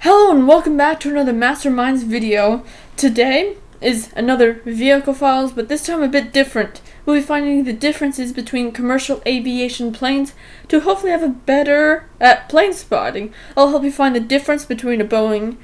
Hello and welcome back to another Masterminds video. Today is another vehicle files, but this time a bit different. We'll be finding the differences between commercial aviation planes to hopefully have a better at plane spotting. I'll help you find the difference between a Boeing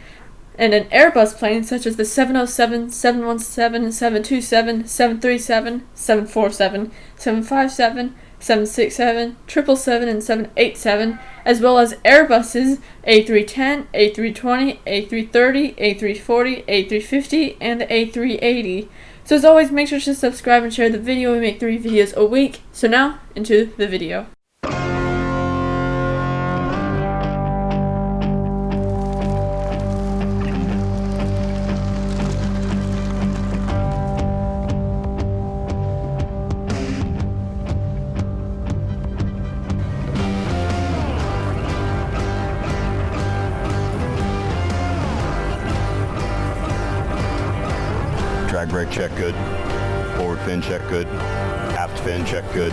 and an Airbus plane, such as the 707, 717, 727, 737, 747, 757, 767, 777, and 787, as well as Airbus's A310, A320, A330, A340, A350, and the A380. So as always, make sure to subscribe and share the video. We make 3 videos a week. So now, into the video. Drag brake check good. Forward fin check good. Aft fin check good.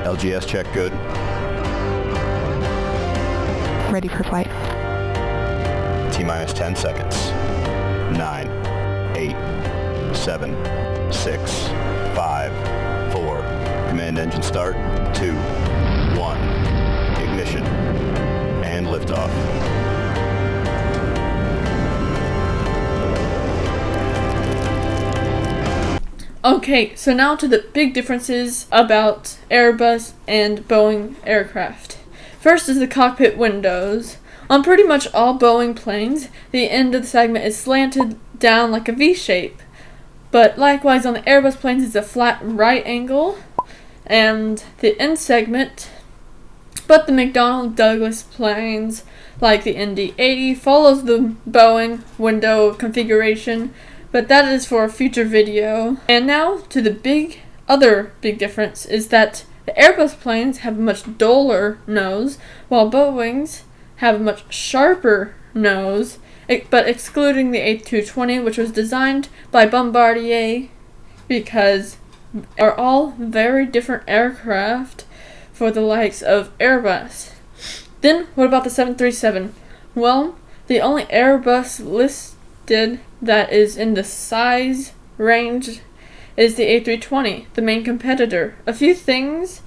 LGS check good. Ready for flight. T-minus 10 seconds. 9, 8, 7, 6, 5, 4. Command engine start. 2, 1. Ignition. And liftoff. Okay, so now to the big differences about Airbus and Boeing aircraft. First is the cockpit windows. On pretty much all Boeing planes, the end of the segment is slanted down like a V shape. But likewise on the Airbus planes, it's a flat right angle. And the end segment, but the McDonnell Douglas planes, like the ND-80, follows the Boeing window configuration. But that is for a future video. And now to the other big difference is that the Airbus planes have a much duller nose, while Boeing's have a much sharper nose, but excluding the A320, which was designed by Bombardier, because are all very different aircraft for the likes of Airbus. Then what about the 737? Well, the only Airbus listed that is in the size range is the A320, the main competitor. A few things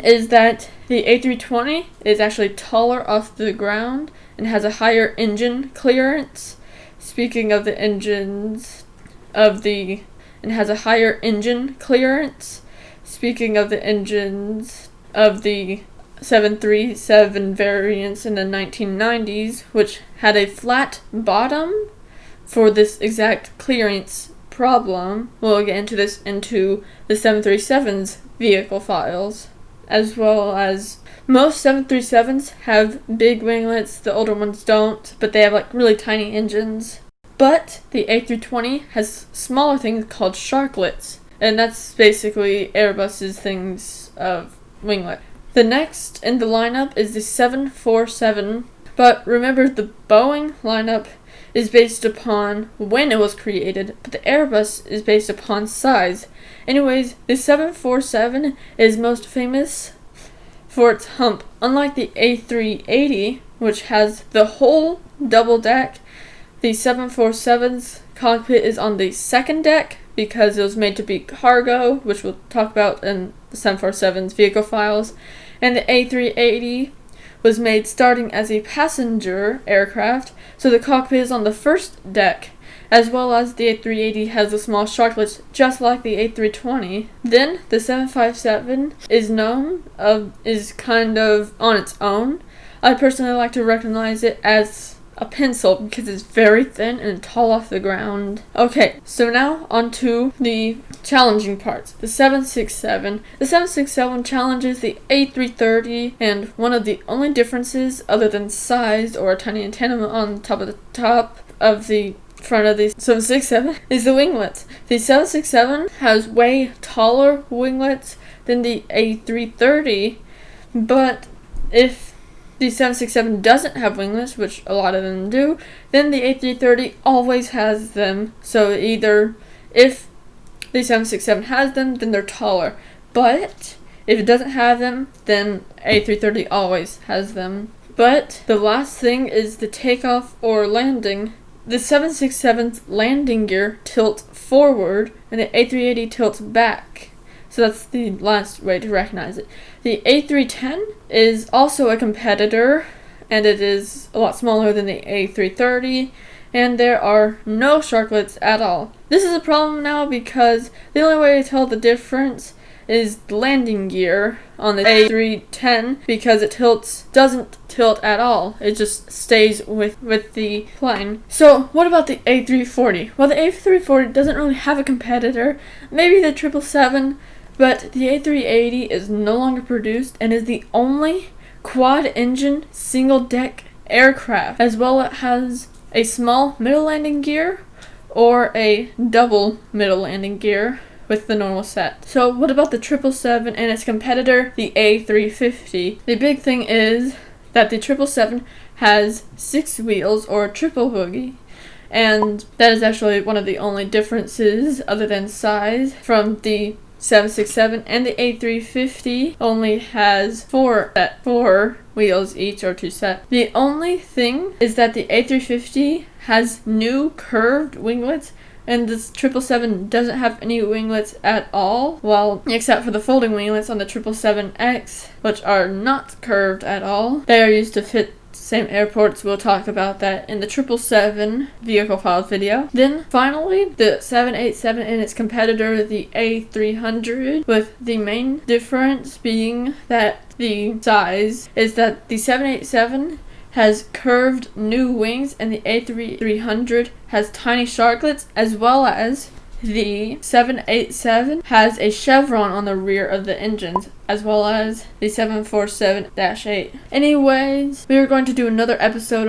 is that the A320 is actually taller off the ground and has a higher engine clearance. Speaking of the engines of the and has a higher engine clearance. Speaking of the engines of the 737 variants in the 1990s, which had a flat bottom for this exact clearance problem. We'll get into this into the 737's vehicle files, as well as most 737s have big winglets, the older ones don't, but they have like really tiny engines. But the A320 has smaller things called sharklets, and that's basically Airbus's things of winglet. The next in the lineup is the 747, but remember the Boeing lineup is based upon when it was created, but the Airbus is based upon size. Anyways, the 747 is most famous for its hump. Unlike the A380, which has the whole double deck, the 747's cockpit is on the second deck because it was made to be cargo, which we'll talk about in the 747's vehicle files, and the A380 was made starting as a passenger aircraft, so the cockpit is on the first deck, as well as the A380 has the small sharklets just like the A320. Then the 757 is kind of on its own. I personally like to recognize it as a pencil because it's very thin and tall off the ground. Okay, so now on to the challenging parts. The 767. The 767 challenges the A330, and one of the only differences other than size or a tiny antenna on top of the front of the 767 is the winglets. The 767 has way taller winglets than the A330, but if the 767 doesn't have winglets, which a lot of them do, then the A330 always has them. So either if the 767 has them, then they're taller. But if it doesn't have them, then A330 always has them. But the last thing is the takeoff or landing. The 767's landing gear tilts forward and the A380 tilts back. So that's the last way to recognize it. The A310 is also a competitor, and it is a lot smaller than the A330, and there are no sharklets at all. This is a problem now because the only way to tell the difference is the landing gear on the A310, because it doesn't tilt at all. It just stays with the plane. So what about the A340? Well, the A340 doesn't really have a competitor. Maybe the 777, but the A380 is no longer produced and is the only quad-engine, single-deck aircraft. As well, it has a small middle landing gear or a double middle landing gear with the normal set. So what about the 777 and its competitor, the A350? The big thing is that the 777 has 6 wheels, or triple bogie, and that is actually one of the only differences other than size from the 767, and the A350 only has 4 wheels each, or 2 sets. The only thing is that the A350 has new curved winglets, and this 777 doesn't have any winglets at all, well, except for the folding winglets on the 777X, which are not curved at all. They are used to fit same airports. We'll talk about that in the 777 vehicle files video. Then finally, the 787 and its competitor, the A300, with the main difference being that the size is that the 787 has curved new wings and the A300 has tiny sharklets, as well as the 787 has a chevron on the rear of the engines, as well as the 747-800. Anyways, we are going to do another episode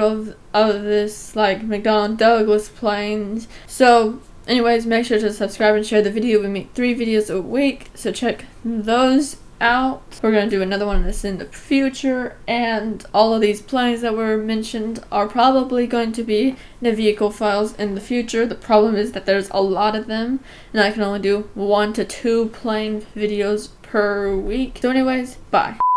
of this, like, McDonnell Douglas planes. So anyways, make sure to subscribe and share the video. We make 3 videos a week, so check those out. We're going to do another one of this in the future, and all of these planes that were mentioned are probably going to be in the vehicle files in the future. The problem is that there's a lot of them, and I can only do 1 to 2 plane videos per week. So anyways, bye.